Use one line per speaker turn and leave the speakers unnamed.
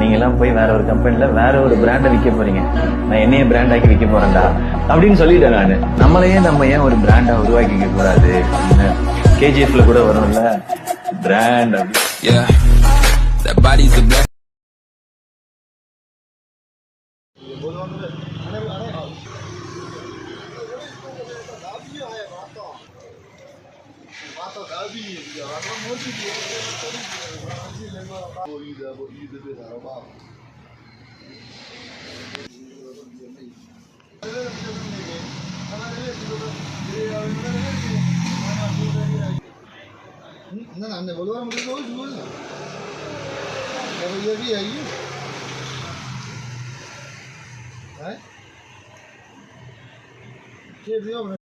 நீங்கெல்லாம் போய் வேற ஒரு கம்பெனில வேற ஒரு பிராண்டை விற்க போறீங்க, நான் என்னைய பிராண்ட் ஆக்கி விற்க போறேன்டா அப்படின்னு சொல்லிட்டேன் நானு. நம்ம ஏன் ஒரு பிராண்டா உருவாக்கிக்க கூடாது? கேஜிஎஃப்ல கூட வரும்ல பிராண்ட் அப்படி.
ना ना बोलो मुझे रोज बोल ना ये भी है ये है ये भी